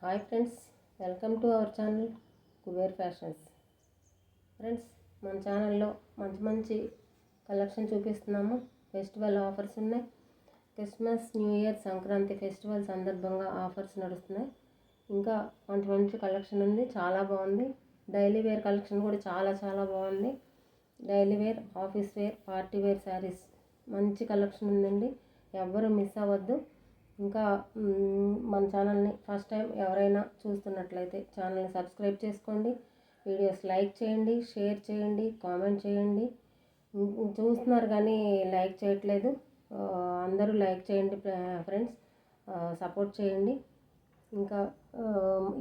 Hi friends, welcome to our channel Kuber fashions. Friends, మన ఛానల్లో మంచి మంచి కలెక్షన్ చూపిస్తున్నాము. ఫెస్టివల్ ఆఫర్స్ ఉన్నాయి. Christmas, new year, Sankranti festival సందర్భంగా ఆఫర్స్ నడుస్తున్నాయి. ఇంకా మంచి మంచి కలెక్షన్ ఉంది, చాలా బాగుంది. డైలీ వేర్ కలెక్షన్ కూడా చాలా చాలా బాగుంది. Daily wear, office wear, party wear saris మంచి కలెక్షన్ ఉందండి. ఎవ్వరూ మిస్ అవ్వద్దు. ఇంకా మన ఛానల్ని ఫస్ట్ టైం ఎవరైనా చూస్తున్నట్లయితే ఛానల్ని సబ్స్క్రైబ్ చేసుకోండి. వీడియోస్ లైక్ చేయండి, షేర్ చేయండి, కామెంట్ చేయండి. చూస్తున్నారు కానీ లైక్ చేయట్లేదు. అందరూ లైక్ చేయండి ఫ్రెండ్స్, సపోర్ట్ చేయండి. ఇంకా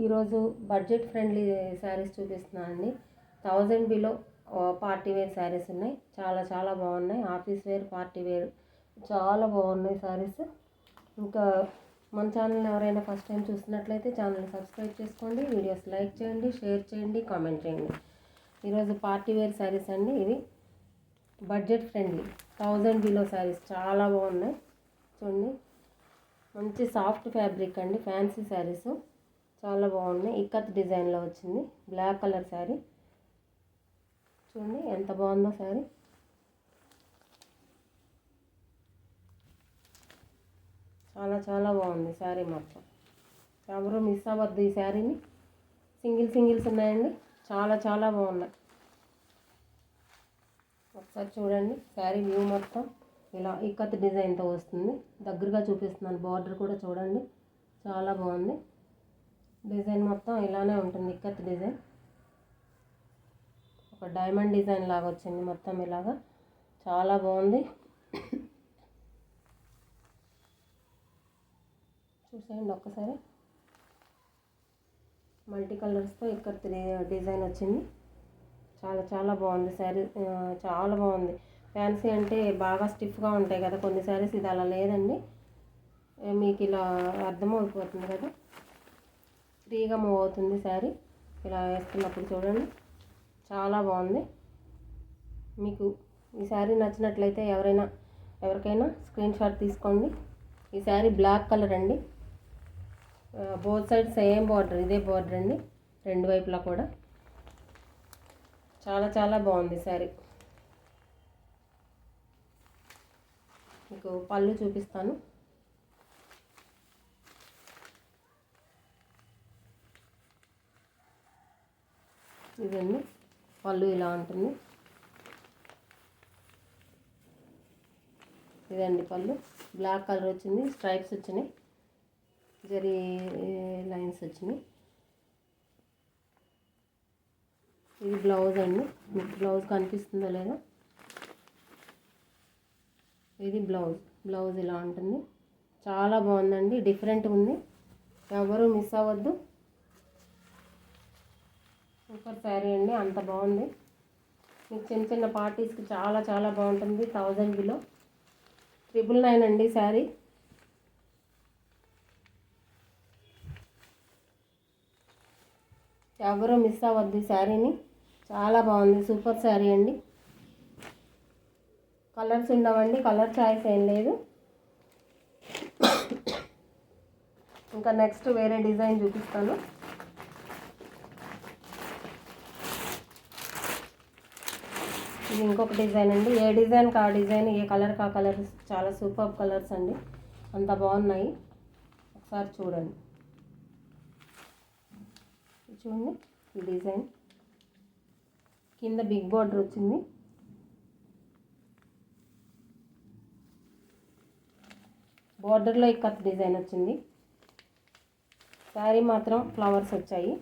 ఈరోజు బడ్జెట్ ఫ్రెండ్లీ శారీస్ చూపిస్తున్నానండి. 1000 బిలో పార్టీ వేర్ శారీస్ ఉన్నాయి. చాలా చాలా బాగున్నాయి. ఆఫీస్ వేర్, పార్టీ వేర్ చాలా బాగున్నాయి శారీస్. ఇంకా మన ఛానల్ని ఎవరైనా ఫస్ట్ టైం చూస్తున్నట్లయితే ఛానల్ని సబ్స్క్రైబ్ చేసుకోండి. వీడియోస్ లైక్ చేయండి, షేర్ చేయండి, కామెంట్ చేయండి. ఈరోజు పార్టీ వేర్ శారీస్ అండి. ఇవి బడ్జెట్ ఫ్రెండ్లీ 1000 బిలో శారీస్ చాలా బాగున్నాయి. చూడండి, మంచి సాఫ్ట్ ఫ్యాబ్రిక్ అండి. ఫ్యాన్సీ శారీస్ చాలా బాగున్నాయి. ఇక్కత్ డిజైన్లో వచ్చింది. బ్లాక్ కలర్ శారీ చూడండి ఎంత బాగుందో శారీ. చాలా చాలా బాగుంది శారీ మొత్తం. ఎవరు మిస్ అవ్వద్దు ఈ శారీని. సింగిల్స్ ఉన్నాయండి. చాలా చాలా బాగున్నాయి. ఒకసారి చూడండి శారీ వ్యూ మొత్తం ఇలా ఇక్కత్ డిజైన్తో వస్తుంది. దగ్గరగా చూపిస్తున్నాను. బార్డర్ కూడా చూడండి, చాలా బాగుంది. డిజైన్ మొత్తం ఇలానే ఉంటుంది. ఇక్కత్ డిజైన్ ఒక డైమండ్ డిజైన్ లాగా వచ్చింది మొత్తం ఇలాగా. చాలా బాగుంది. చూసేయండి ఒక్కసారి. మల్టీ కలర్స్తో ఇక్కడ డిజైన్ వచ్చింది. చాలా చాలా బాగుంది శారీ. చాలా బాగుంది. ఫ్యాన్సీ అంటే బాగా స్టిఫ్గా ఉంటాయి కదా కొన్ని శారీస్, ఇది అలా లేదండి. మీకు ఇలా అర్థమైపోతుంది కదా, ఫ్రీగా మూవ్ అవుతుంది శారీ ఇలా వేసుకున్నప్పుడు. చూడండి చాలా బాగుంది. మీకు ఈ శారీ నచ్చినట్లయితే ఎవరికైనా స్క్రీన్ షాట్ తీసుకోండి. ఈ శారీ బ్లాక్ కలర్ అండి. బోత్ సైడ్ సేమ్ బార్డర్, ఇదే బార్డర్ అండి రెండు వైపులా కూడా. చాలా చాలా బాగుంది శారీ. మీకు పళ్ళు చూపిస్తాను. ఇదండి పళ్ళు ఇలా ఉంటుంది. ఇదండి పళ్ళు. బ్లాక్ కలర్ వచ్చింది, స్ట్రైప్స్ వచ్చినాయి, జరీ లైన్స్ వచ్చినాయి. ఇది బ్లౌజ్ అండి. మీకు బ్లౌజ్ కనిపిస్తుందో లేదో. ఇది బ్లౌజ్ ఇలా ఉంటుంది. చాలా బాగుందండి, డిఫరెంట్ ఉంది. ఎవరు మిస్ అవ్వద్దు. సూపర్ శారీ అండి, అంత బాగుంది. మీకు చిన్న చిన్న పార్టీస్కి చాలా చాలా బాగుంటుంది. 1000 బిలో 999 అండి శారీ. ఎవరు మిస్ అవ్వద్దు శారీని. చాలా బాగుంది. సూపర్ శారీ అండి. కలర్స్ ఉండవండి, కలర్ చాయిస్ ఏం లేదు. ఇంకా నెక్స్ట్ వేరే డిజైన్ చూపిస్తాను. ఇది ఇంకొక డిజైన్ అండి. ఏ డిజైన్కి ఆ డిజైన్, ఏ కలర్కి ఆ కలర్. చాలా సూపర్ కలర్స్ అండి, అంత బాగున్నాయి. ఒకసారి చూడండి. చూడండి ఈ డిజైన్ కింద బిగ్ బార్డర్ వచ్చింది. బార్డర్లో ఇక్కత్ డిజైన్ వచ్చింది. శారీ మాత్రం ఫ్లవర్స్ వచ్చాయి.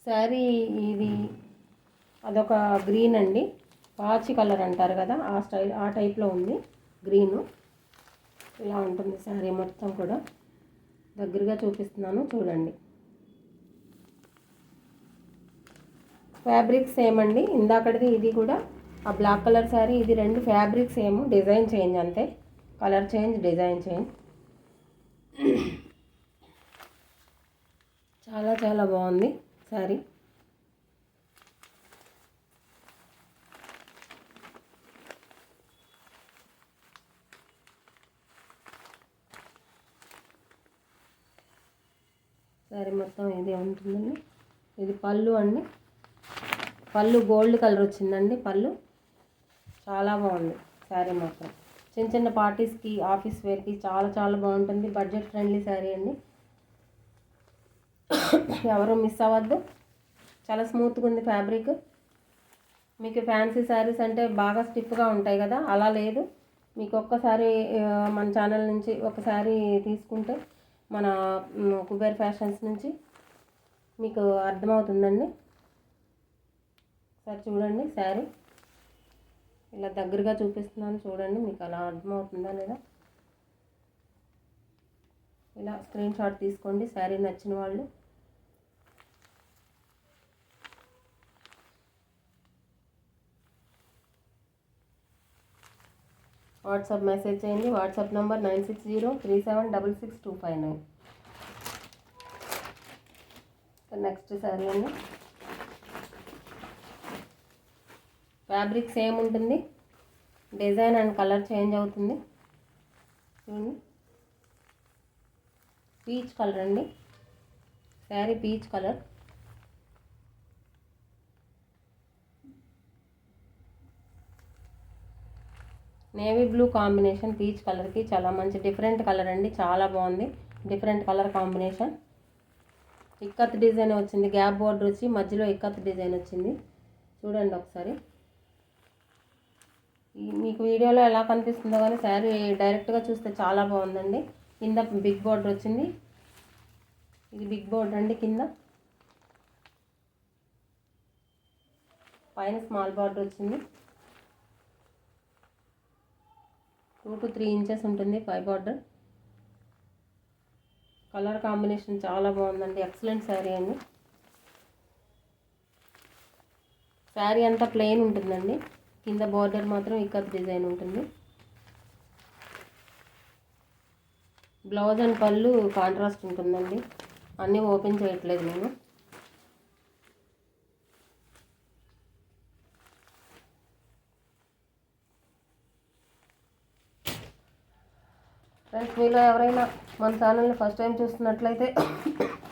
శారీ ఇది అదొక గ్రీన్ అండి, పాచి కలర్ అంటారు కదా, ఆ స్టైల్ ఆ టైప్లో ఉంది. గ్రీను ఇలా ఉంటుంది శారీ మొత్తం కూడా. దగ్గరగా చూపిస్తున్నాను చూడండి. ఫ్యాబ్రిక్ సేమ్ అండి. ఇందాకటిది ఇది కూడా ఆ బ్లాక్ కలర్ శారీ, ఇది రెండు ఫ్యాబ్రిక్ సేమ్, డిజైన్ చేంజ్ అంతే. Colour change, design change. చాలా చాలా బాగుంది శారీ. శారీ మొత్తం ఇదే ఉంటుందండి. ఇది పళ్ళు అండి. పళ్ళు గోల్డ్ కలర్ వచ్చిందండి. పళ్ళు చాలా బాగుంది. శారీ మొత్తం చిన్న చిన్న పార్టీస్కి, ఆఫీస్ వేర్కి చాలా చాలా బాగుంటుంది. బడ్జెట్ ఫ్రెండ్లీ శారీ అండి. ఎవరు మిస్ అవ్వద్దు. చాలా స్మూత్గా ఉంది ఫ్యాబ్రిక్. మీకు ఫ్యాన్సీ శారీస్ అంటే బాగా స్టిఫ్గా ఉంటాయి కదా, అలా లేదు. మీకు ఒక్కసారి మన ఛానల్ నుంచి ఒకసారి తీసుకుంటే మన కుబేర్ ఫ్యాషన్స్ నుంచి మీకు అర్థమవుతుందండి. ఒకసారి చూడండి శారీ. ఇలా దగ్గరగా చూపిస్తున్నాను చూడండి, మీకు అలా అర్థమవుతుందా లేదా. ఇలా స్క్రీన్ షాట్ తీసుకోండి శారీ నచ్చిన వాళ్ళు. వాట్సాప్ మెసేజ్ చేయండి. WhatsApp number 9603766259. నెక్స్ట్ శారీ అండి. ఫ్యాబ్రిక్ సేమ్ ఉంటుంది, డిజైన్ అండ్ కలర్ చేంజ్ అవుతుంది. చూడండి, పీచ్ కలర్ అండి. Sari peach colour. Navy blue combination peach కలర్కి చాలా మంచి డిఫరెంట్ కలర్ అండి. చాలా బాగుంది. Different colour combination. Ikat design వచ్చింది. గ్యాప్ బోర్డర్ వచ్చి మధ్యలో ఇక్కత్ డిజైన్ వచ్చింది. చూడండి ఒకసారి. మీకు వీడియోలో ఎలా కనిపిస్తుందో కానీ శారీ డైరెక్ట్గా చూస్తే చాలా బాగుందండి. కింద బిగ్ బోర్డర్ వచ్చింది. ఇది బిగ్ బోర్డర్ అండి. కింద పైన స్మాల్ బార్డర్ వచ్చింది. 2 to 3 ఇంచెస్ ఉంటుంది పై బార్డర్. కలర్ కాంబినేషన్ చాలా బాగుందండి. ఎక్సలెంట్ శారీ అండి. శారీ అంతా ప్లెయిన్ ఉంటుందండి. కింద బార్డర్ మాత్రం ఇక్కత్ డిజైన్ ఉంటుంది. బ్లౌజ్ అండ్ పళ్ళు కాంట్రాస్ట్ ఉంటుందండి. అన్నీ ఓపెన్ చేయట్లేదు నేను. ఫ్రెండ్స్, మీలో ఎవరైనా మన ఛానల్ని ఫస్ట్ టైం చూస్తున్నట్లయితే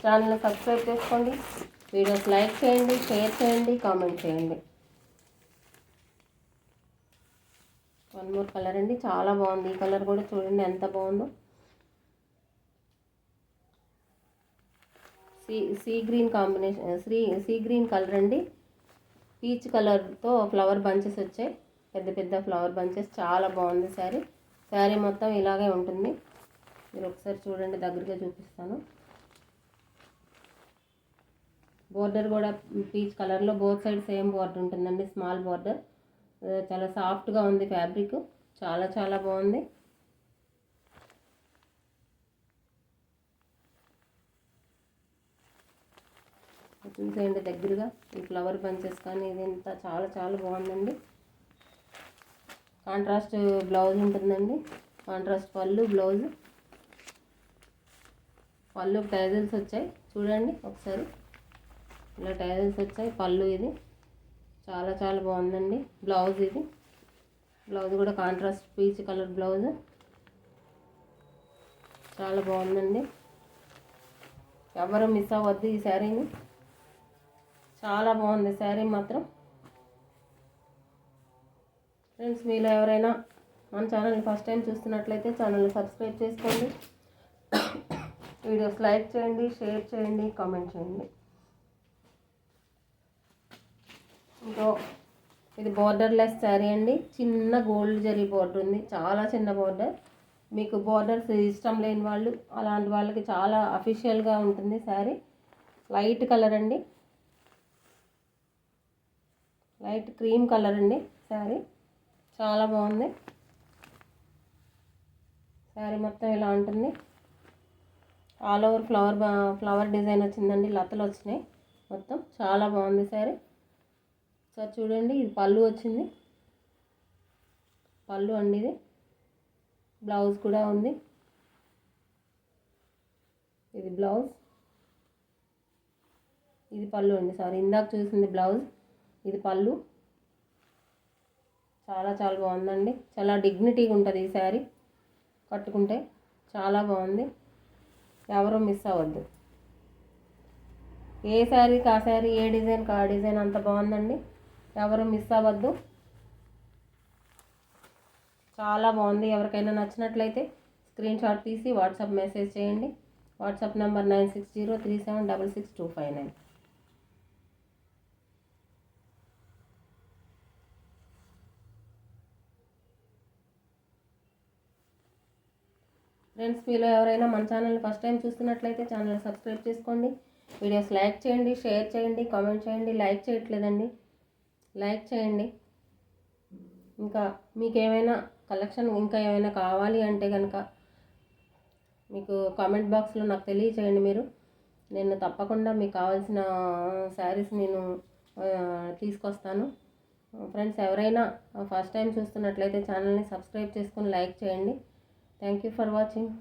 ఛానల్ని సబ్స్క్రైబ్ చేసుకోండి. వీడియోస్ లైక్ చేయండి, షేర్ చేయండి, కామెంట్ చేయండి. వన్ మోర్ కలర్ అండి. చాలా బాగుంది. ఈ కలర్ కూడా చూడండి ఎంత బాగుందో. Sea green combination, sea green colour అండి. పీచ్ కలర్తో ఫ్లవర్ బంచెస్ వచ్చాయి. పెద్ద పెద్ద ఫ్లవర్ బంచెస్. చాలా బాగుంది శారీ. శారీ మొత్తం ఇలాగే ఉంటుంది. మీరు ఒకసారి చూడండి, దగ్గరగా చూపిస్తాను. బోర్డర్ కూడా పీచ్ కలర్లో బోత్ సైడ్ సేమ్ బోర్డర్ ఉంటుందండి. Small border. చాలా సాఫ్ట్గా ఉంది ఫ్యాబ్రిక్. చాలా చాలా బాగుంది. చూసేయండి దగ్గరగా. ఈ ఫ్లవర్ బంచెస్ కానీ ఇదంతా చాలా చాలా బాగుందండి. కాంట్రాస్ట్ బ్లౌజ్ ఉంటుందండి. కాంట్రాస్ట్ పళ్ళు, బ్లౌజ్. పళ్ళు టైజల్స్ వచ్చాయి చూడండి ఒకసారి. ఇలా టైజల్స్ వచ్చాయి. పళ్ళు ఇది చాలా చాలా బాగుందండి. బ్లౌజ్ ఇది. బ్లౌజ్ కూడా కాంట్రాస్ట్ పీచ్ కలర్ బ్లౌజ్. చాలా బాగుందండి. ఎవరు మిస్ అవ్వద్దు ఈ శారీని. చాలా బాగుంది శారీ మాత్రం. ఫ్రెండ్స్, మీలో ఎవరైనా మన ఛానల్ని ఫస్ట్ టైం చూస్తున్నట్లయితే ఛానల్ని సబ్స్క్రైబ్ చేసుకోండి. వీడియోస్ లైక్ చేయండి, షేర్ చేయండి, కామెంట్ చేయండి. ఇంకో ఇది బోర్డర్లెస్ శారీ అండి. చిన్న గోల్డ్ జరీ బోర్డర్ ఉంది. చాలా చిన్న బోర్డర్. మీకు బోర్డర్స్ ఇష్టం లేని వాళ్ళు, అలాంటి వాళ్ళకి చాలా అఫీషియల్గా ఉంటుంది శారీ. లైట్ కలర్ అండి. లైట్ క్రీమ్ కలర్ అండి శారీ. చాలా బాగుంది. శారీ మొత్తం ఇలా ఉంటుంది. ఆల్ ఓవర్ ఫ్లవర్ డిజైన్ వచ్చిందండి. లతలు వచ్చినాయి మొత్తం. చాలా బాగుంది శారీ. సార్ చూడండి, ఇది పళ్ళు వచ్చింది. పళ్ళు అండి ఇది. బ్లౌజ్ కూడా ఉంది. ఇది బ్లౌజ్. ఇది పళ్ళు అండి. సారీ, ఇందాక చూసింది బ్లౌజ్. ఇది పళ్ళు. చాలా చాలా బాగుందండి. చాలా డిగ్నిటీగా ఉంటుంది ఈ శారీ కట్టుకుంటే. చాలా బాగుంది. ఎవరు మిస్ అవ్వద్దు. ఏ శారీకి ఆ శారీ, ఏ డిజైన్కి ఆ డిజైన్ అంత బాగుందండి. ఎవరు మిస్ అవ్వద్దు. చాలా బాగుంది. ఎవరికైనా నచ్చినట్లయితే స్క్రీన్ షాట్ తీసి వాట్సాప్ మెసేజ్ చేయండి. WhatsApp number 9603766259. ఫ్రెండ్స్, మీలో ఎవరైనా మన ఛానల్ ఫస్ట్ టైం చూస్తున్నట్లయితే ఛానల్ సబ్స్క్రైబ్ చేసుకోండి. వీడియోస్ లైక్ చేయండి, షేర్ చేయండి, కామెంట్ చేయండి. లైక్ చేయట్లేదండి, లైక్ చేయండి. ఇంకా మీకు ఏమైనా కలెక్షన్ ఇంకా ఏమైనా కావాలి అంటే కనుక మీకు కామెంట్ బాక్స్లో నాకు తెలియచేయండి. నేను తప్పకుండా మీకు కావాల్సిన శారీస్ నేను తీసుకొస్తాను. ఫ్రెండ్స్, ఎవరైనా ఫస్ట్ టైం చూస్తున్నట్లయితే ఛానల్ని సబ్స్క్రైబ్ చేసుకొని లైక్ చేయండి. Thank you for watching.